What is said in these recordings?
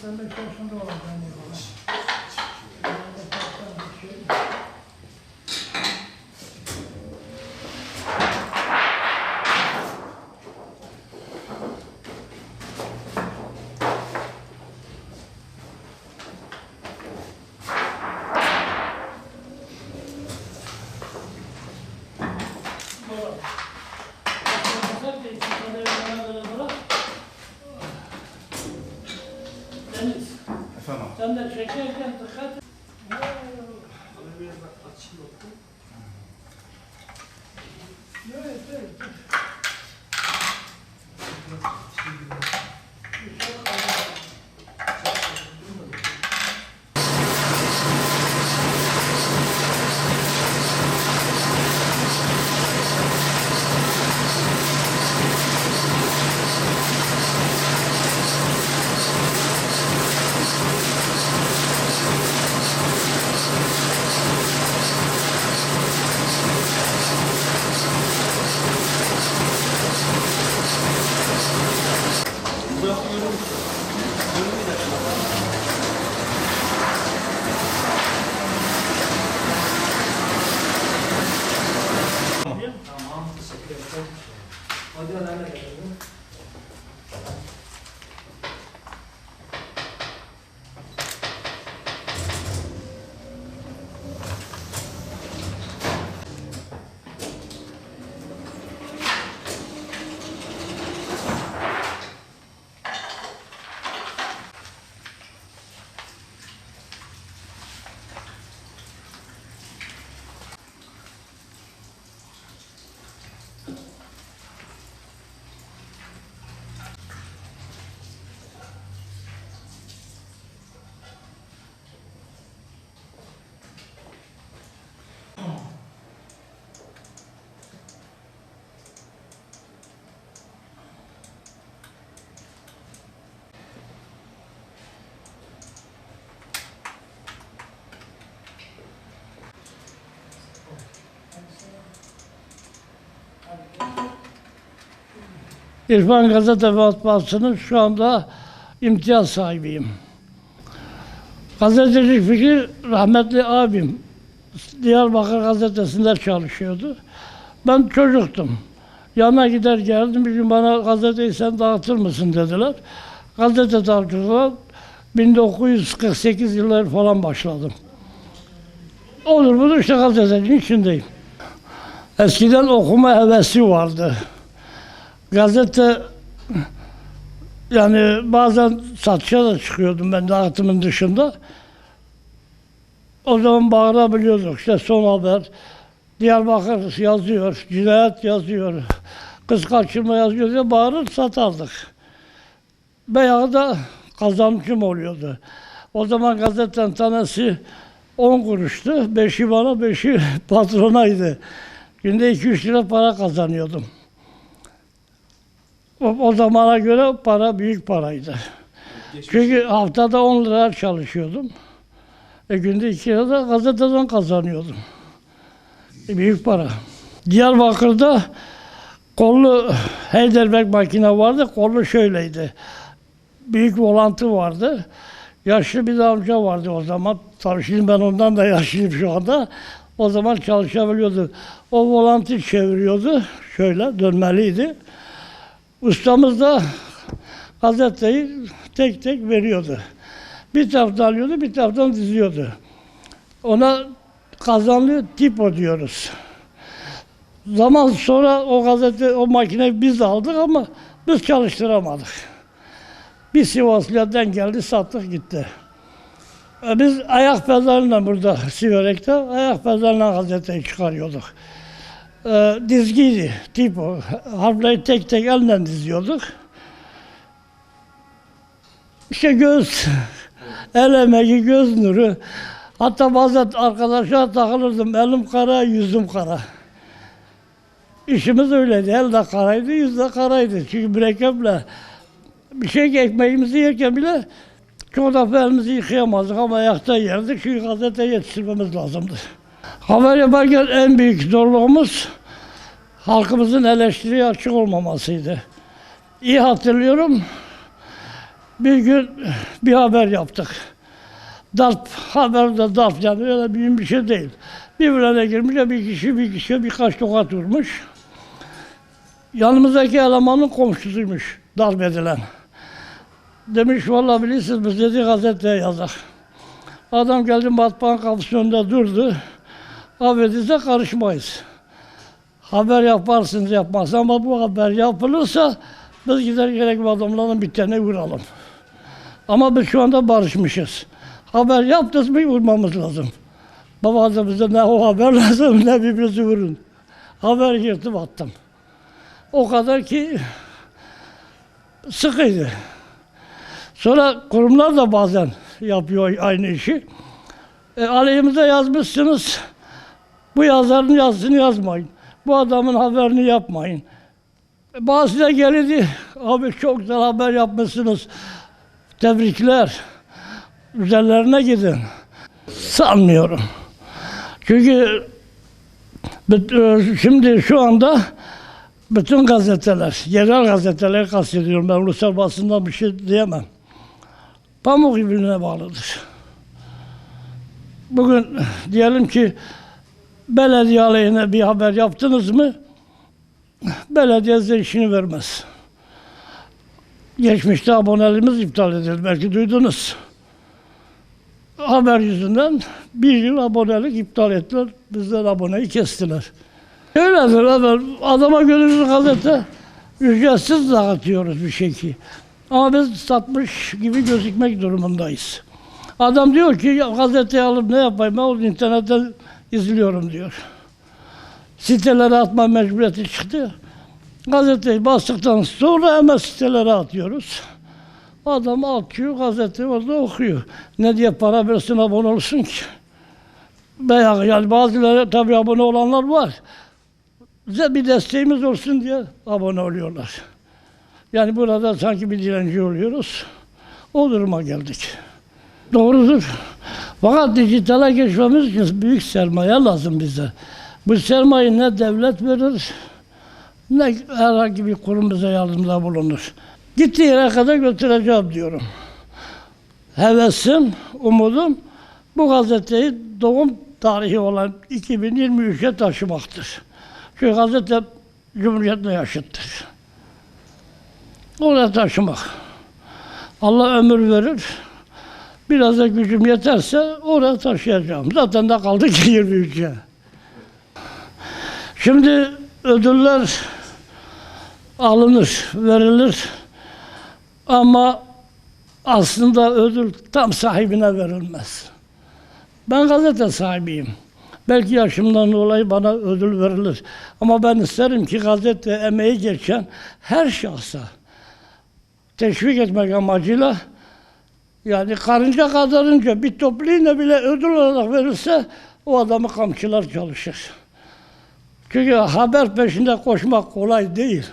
85 yaşında olacağım o zaman. Deniz, Efendim? sen de çekerken dikkat et. Evet, evet. Tamam, teşekkür ederim. Hadi önemli gelelim. İrfan Gazete ve Matbaası'nın şu anda imtiyaz sahibiyim. Gazetecilik fikri rahmetli abim Diyarbakır Gazetesi'nde çalışıyordu. Ben çocuktum. Yanına gider geldim, bir gün bana gazeteyi sen dağıtır mısın dediler. Gazete dağıtıyorlar. 1948 yılları falan başladım. Olur budur işte gazetecinin içindeyim. Eskiden okuma hevesi vardı. Gazete, yani bazen satışa da çıkıyordum ben dağıtımın dışında. O zaman bağırabiliyorduk, işte Son Haber, Diyarbakır yazıyor, cinayet yazıyor, kız kaçırma yazıyor diye bağırır satardık. Bayağı da kazançım oluyordu. O zaman gazetenin tanesi 10 kuruştu, 5'i bana, 5'i patronaydı. Günde 2-3 lira para kazanıyordum. O zamana göre para büyük paraydı. Çünkü haftada 10 lira çalışıyordum. Günde 2 lira da gazeteden kazanıyordum. Büyük para. Diyarbakır'da kollu Heidelberg makine vardı. Kollu şöyleydi. Büyük volantı vardı. Yaşlı bir amca vardı o zaman. Tabii şimdi ben ondan da yaşlıyım şu anda. O zaman çalışabiliyordu. O volantı çeviriyordu. Şöyle dönmeliydi. Ustamız da gazeteyi tek tek veriyordu. Bir taraftan alıyordu, bir taraftan diziyordu. Ona kazanlı tipo diyoruz. Zaman sonra o gazete, o makineyi biz aldık ama biz çalıştıramadık. Bir Sivaslı'ya denk geldi, sattık gitti. Biz ayak pedalıyla burada Siverek'te ayak pedalıyla gazeteyi çıkarıyorduk. Dizgiydi, tipo. Harfleri tek tek elle diziyorduk. İşte el emeği, göz nuru. Hatta bazen arkadaşlar takılırdım, elim kara, yüzüm kara. İşimiz öyleydi, el de karaydı, yüz de karaydı. Çünkü mürekkeple bir şey ekmeğimizi yerken bile çoğu defa elimizi yıkayamazdık ama ayakta yerdik çünkü gazete yetiştirmemiz lazımdı. Haber yaparken en büyük zorluğumuz halkımızın eleştiriye açık olmamasıydı. İyi hatırlıyorum, Bir gün bir haber yaptık. Darp, haber de darp yani öyle büyük bir şey değil. Birbirine girmiş bir kişi birkaç tokat vurmuş. Yanımızdaki elemanın komşusuymuş darp edilen. Demiş vallahi bilirsiniz biz dedi gazeteye yazar. Adam geldi matbaanın kapısının önünde durdu. Affedilse karışmayız. Haber yaparsınız yapmaz ama bu haber yapılırsa biz gider gerekli adamların bir tane vuralım. Ama biz şu anda barışmışız. Haber yaptınız mı vurmamız lazım. Baba da bize ne o haber lazım ne birbirinizi vurun. Haber yırtıp attım. O kadar ki sıkıydı. Sonra kurumlar da bazen yapıyor aynı işi. Aleyhimize yazmışsınız. Bu yazarın yazısını yazmayın. Bu adamın haberini yapmayın. Bazı da geldi. Abi çok güzel haber yapmışsınız. Tebrikler. Üzerlerine gidin. Sanmıyorum. Çünkü şimdi şu anda bütün gazeteler, yerel gazeteler kastediyorum. Ben ulusal basından bir şey diyemem. Pamuk birbirine bağlıdır. Bugün diyelim ki belediye aleyhine bir haber yaptınız mı? Belediye size işini vermez. Geçmişte aboneliğimiz iptal edildi. Belki duydunuz. Haber yüzünden bir yıl abonelik iptal ettiler. Bizden aboneyi kestiler. Öyledir. Adama gönüllü gazete ücretsiz dağıtıyoruz bir şekil. Ama biz satmış gibi gözükmek durumundayız. Adam diyor ki gazeteyi alıp ne yapayım ben onu internetten izliyorum diyor. Sitelere atma mecburiyeti çıktı. Gazeteyi bastıktan sonra hemen sitelere atıyoruz. Adam atıyor, gazeteyi orada okuyor. Ne diye para versin abone olsun ki? Veya yani bazıları tabii abone olanlar var. Bize bir desteğimiz olsun diye abone oluyorlar. Yani burada sanki bir dilenci oluyoruz. O duruma geldik. Doğrudur. Fakat dijitale geçmemiz için büyük sermaye lazım bize. Bu sermayeyi ne devlet verir, ne herhangi bir kurum bize yardımda bulunur. Gittiği yere kadar götüreceğim diyorum. Hevesim, umudum bu gazeteyi doğum tarihi olan 2023'e taşımaktır. Çünkü gazete Cumhuriyet'le yaşıttır. Oraya taşımak. Allah ömür verir. Biraz da gücüm yeterse oraya taşıyacağım. Zaten de kaldı ki 23'e. Şimdi ödüller alınır, verilir. Ama aslında ödül tam sahibine verilmez. Ben gazete sahibiyim. Belki yaşımdan dolayı bana ödül verilir. Ama ben isterim ki gazete emeği geçen her şahsa teşvik etmek amacıyla yani karınca kadarınca bir topliğine bile ödül olarak verirse o adamı kamçılar çalışır. Çünkü haber peşinde koşmak kolay değil.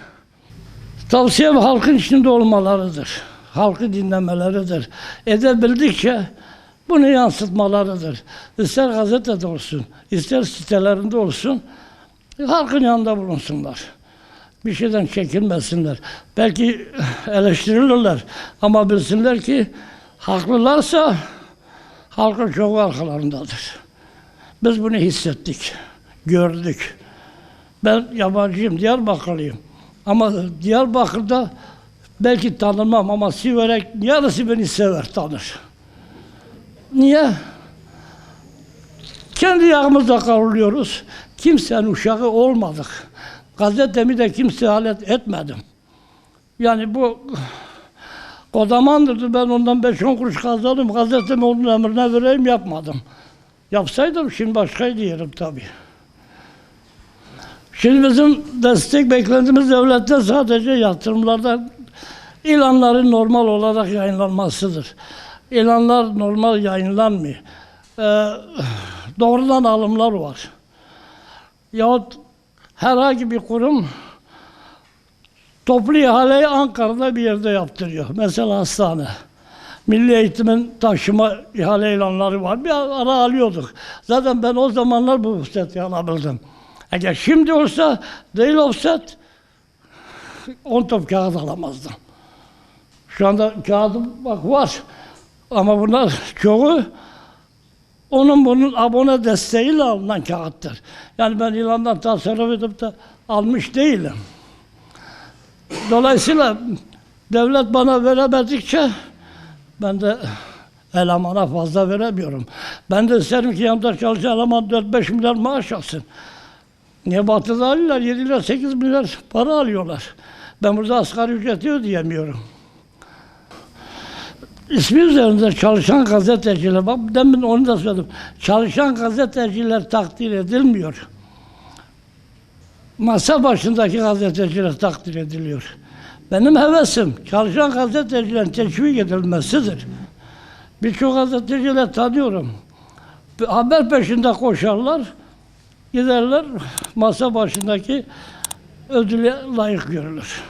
Tavsiyem halkın içinde olmalarıdır. Halkı dinlemeleridir. Edebildikçe bunu yansıtmalarıdır. İster gazetede olsun, ister sitelerinde olsun, halkın yanında bulunsunlar. Bir şeyden çekinmesinler. Belki eleştirilirler ama bilsinler ki haklılarsa halkın çoğu arkalarındadır. Biz bunu hissettik, gördük. Ben yabancıyım, Diyarbakırlıyım. Ama Diyarbakır'da belki tanımam ama Siverek yarısı beni sever, tanır. Niye? Kendi yağımızda kavruluyoruz. Kimsenin uşağı olmadık. Gazetemi de kimseye alet etmedim. Yani bu kodamandırdı, ben ondan 5-10 kuruş kazandım. Gazetemi onun emrine vereyim, yapmadım. Yapsaydım şimdi başkaydı yerim tabii. Şimdi bizim destek beklentimiz devletten sadece yatırımlardan ilanların normal olarak yayınlanmasıdır. İlanlar normal yayınlanmıyor. Doğrudan alımlar var. Yahut herhangi bir kurum toplu ihaleyi Ankara'da bir yerde yaptırıyor. Mesela hastane. Milli Eğitim'in taşıma ihale ilanları var. Bir ara alıyorduk. Zaten ben o zamanlar bu offset'i alabildim. Eğer şimdi olsa değil offset 10 top kağıt alamazdım. Şu anda kağıdım bak var. Ama bunlar çoğu bunun abone desteğiyle alınan kağıttır. Yani ben ilandan tasarruf edip de almış değilim. Dolayısıyla devlet bana veremedikçe ben de elemana fazla veremiyorum. Ben de isterim ki yanımda çalışan eleman 4-5 milyar maaş alsın. Niye batıda alıyorlar? 7 lira 8 milyar para alıyorlar. Ben burada asgari ücreti ödeyemiyorum. İsmi üzerinde çalışan gazeteciler, bak demin onu da söyledim. Çalışan gazeteciler takdir edilmiyor. Masa başındaki gazeteciler takdir ediliyor. Benim hevesim çalışan gazetecilerin teşvik edilmesidir. Birçok gazeteciler tanıyorum. Haber peşinde koşarlar, giderler masa başındaki ödüle layık görülür.